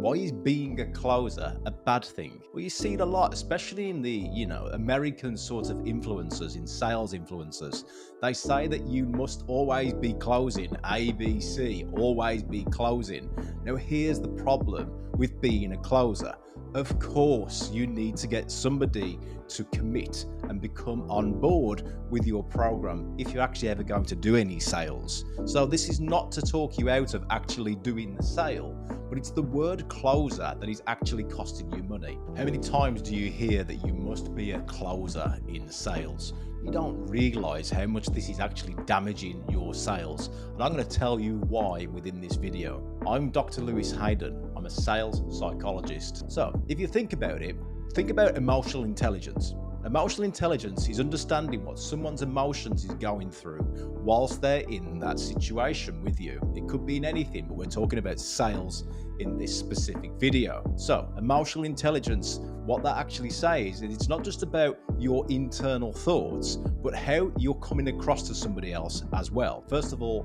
why is being a closer a bad thing? Well, you see it a lot, especially in the, American sort of influencers, in sales influencers. They say that you must always be closing, ABC, always be closing. Now, here's the problem with being a closer. Of course, you need to get somebody to commit and become on board with your program if you're actually ever going to do any sales. So this is not to talk you out of actually doing the sale, but it's the word closer that is actually costing you money. How many times do you hear that you must be a closer in sales? You don't realize how much this is actually damaging your sales. And I'm going to tell you why within this video. I'm Dr. Haydon. I'm a sales psychologist. So if you think about it, think about emotional intelligence. Emotional intelligence is understanding what someone's emotions is going through whilst they're in that situation with you. It could be in anything, but we're talking about sales in this specific video. So emotional intelligence, what that actually says is it's not just about your internal thoughts, but how you're coming across to somebody else as well. First of all,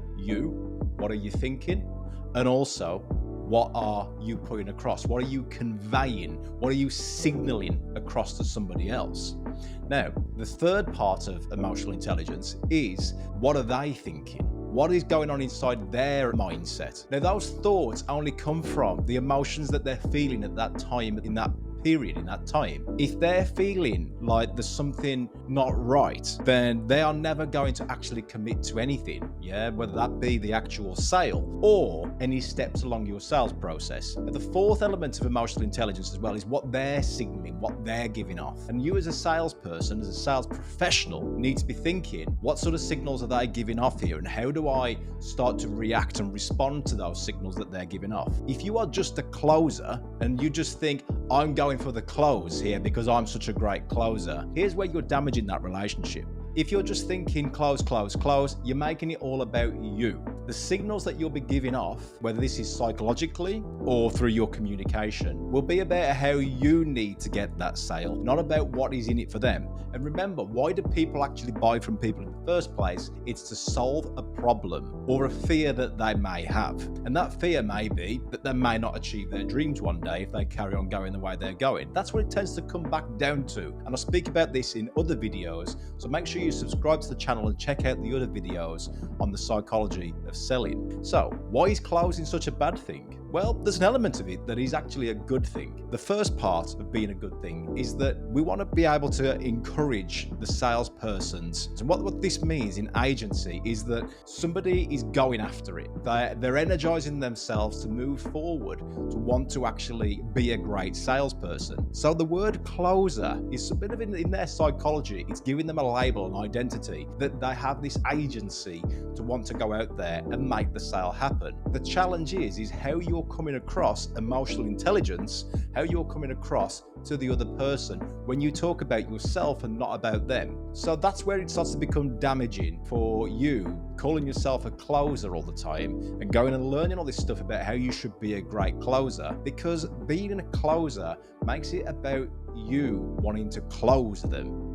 what are you thinking? And also, what are you putting across? What are you conveying? What are you signaling across to somebody else? Now, the third part of emotional intelligence is what are they thinking? What is going on inside their mindset? Now, those thoughts only come from the emotions that they're feeling at that time, in that period, in that time. If they're feeling like there's something not right, then they are never going to actually commit to anything, whether that be the actual sale or any steps along your sales process. And the fourth element of emotional intelligence as well is what they're signaling, what they're giving off. And you as a salesperson, as a sales professional, need to be thinking, what sort of signals are they giving off here, and how do I start to react and respond to those signals that they're giving off? If you are just a closer and you just think, I'm going for the close here because I'm such a great closer, here's where you're damaging that relationship. If you're just thinking close, close, close, you're making it all about you. The signals that you'll be giving off, whether this is psychologically or through your communication, will be about how you need to get that sale, not about what is in it for them. And remember, why do people actually buy from people in the first place? It's to solve a problem or a fear that they may have. And that fear may be that they may not achieve their dreams one day if they carry on going the way they're going. That's what it tends to come back down to. And I speak about this in other videos, so make sure you subscribe to the channel and check out the other videos on the psychology of selling. So, why is closing such a bad thing? Well, there's an element of it that is actually a good thing. The first part of being a good thing is that we want to be able to encourage the salespersons. And what this means in agency is that somebody is going after it. They're energizing themselves to move forward, to want to actually be a great salesperson. So the word closer is a bit of in their psychology. It's giving them a label, an identity, that they have this agency to want to go out there and make the sale happen. The challenge is how you're coming across emotional intelligence, how you're coming across to the other person when you talk about yourself and not about them. So that's where it starts to become damaging for you, calling yourself a closer all the time and going and learning all this stuff about how you should be a great closer, because being a closer makes it about you wanting to close them.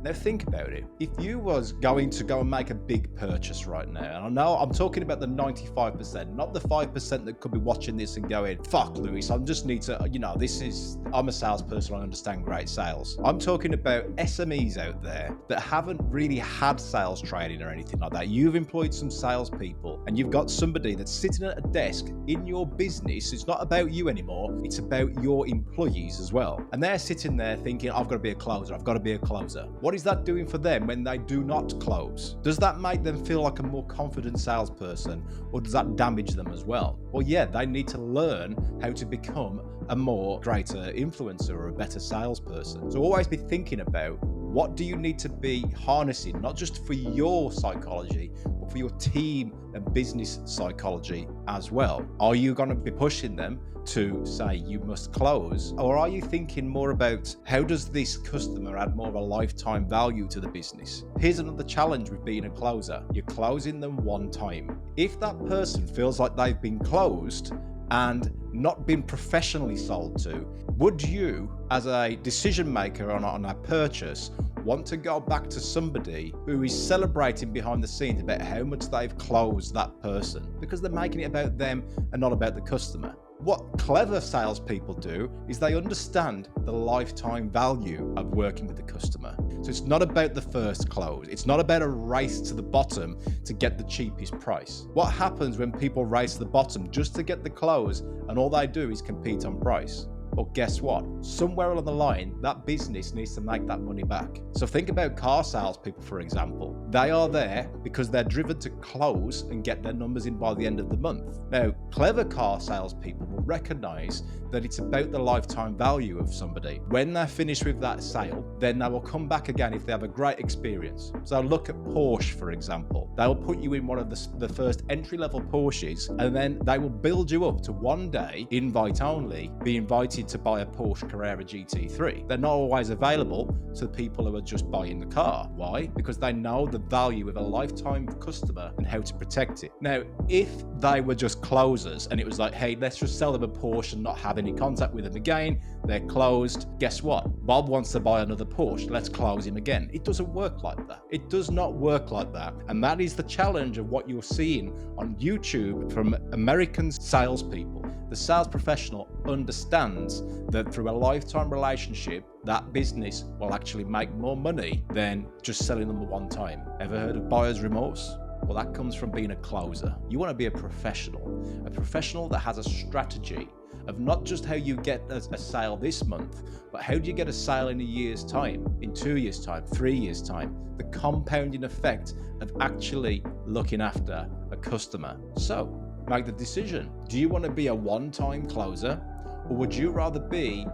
Now think about it. If you was going to go and make a big purchase right now, and I know I'm talking about the 95%, not the 5% that could be watching this and going, fuck Lewis, I just need to, I'm a salesperson, I understand great sales. I'm talking about SMEs out there that haven't really had sales training or anything like that. You've employed some salespeople and you've got somebody that's sitting at a desk in your business. It's not about you anymore. It's about your employees as well. And they're sitting there thinking, I've got to be a closer. I've got to be a closer. What is that doing for them when they do not close? Does that make them feel like a more confident salesperson, or does that damage them as well? Well, yeah, they need to learn how to become a more greater influencer or a better salesperson. So always be thinking about what do you need to be harnessing, not just for your psychology, but for your team and business psychology as well. Are you going to be pushing them to say you must close, or are you thinking more about how does this customer add more of a lifetime value to the business? Here's another challenge with being a closer. You're closing them one time. If that person feels like they've been closed and not been professionally sold to, would you, as a decision maker on a purchase, want to go back to somebody who is celebrating behind the scenes about how much they've closed that person? Because they're making it about them and not about the customer. What clever salespeople do is they understand the lifetime value of working with the customer. So it's not about the first close. It's not about a race to the bottom to get the cheapest price. What happens when people race to the bottom just to get the close and all they do is compete on price? Well, guess what? Somewhere along the line, that business needs to make that money back. So think about car salespeople, for example. They are there because they're driven to close and get their numbers in by the end of the month. Now, clever car salespeople will recognize that it's about the lifetime value of somebody. When they're finished with that sale, then they will come back again if they have a great experience. So look at Porsche, for example. They will put you in one of the first entry-level Porsches, and then they will build you up to one day, invite only, be invited to buy a Porsche Carrera GT3. They're not always available to people who are just buying the car. Why? Because they know the value of a lifetime customer and how to protect it. Now, if they were just closers and it was like, hey, let's just sell them a Porsche and not have any contact with them again, they're closed. Guess what? Bob wants to buy another Porsche. Let's close him again. It doesn't work like that. It does not work like that. And that is the challenge of what you're seeing on YouTube from American salespeople. The sales professional understands that through a lifetime relationship, that business will actually make more money than just selling them one time. Ever heard of buyer's remorse? Well, that comes from being a closer. You want to be a professional that has a strategy of not just how you get a sale this month, but how do you get a sale in a year's time, in 2 years' time, 3 years' time, the compounding effect of actually looking after a customer. So, make the decision. Do you want to be a one-time closer, or would you rather be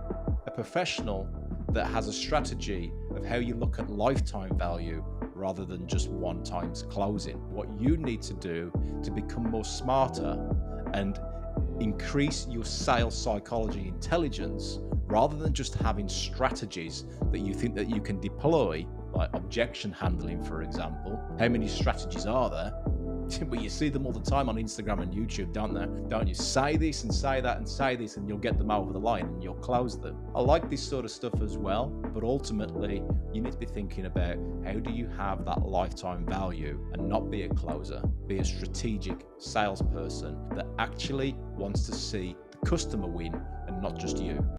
a professional that has a strategy of how you look at lifetime value rather than just one-time closing? What you need to do to become more smarter and increase your sales psychology intelligence, rather than just having strategies that you think that you can deploy, like objection handling, for example. How many strategies are there? Well, you see them all the time on Instagram and YouTube, don't you? Say this and say that and say this, and you'll get them over the line and you'll close them. I like this sort of stuff as well, but ultimately you need to be thinking about how do you have that lifetime value and not be a closer, be a strategic salesperson that actually wants to see the customer win and not just you.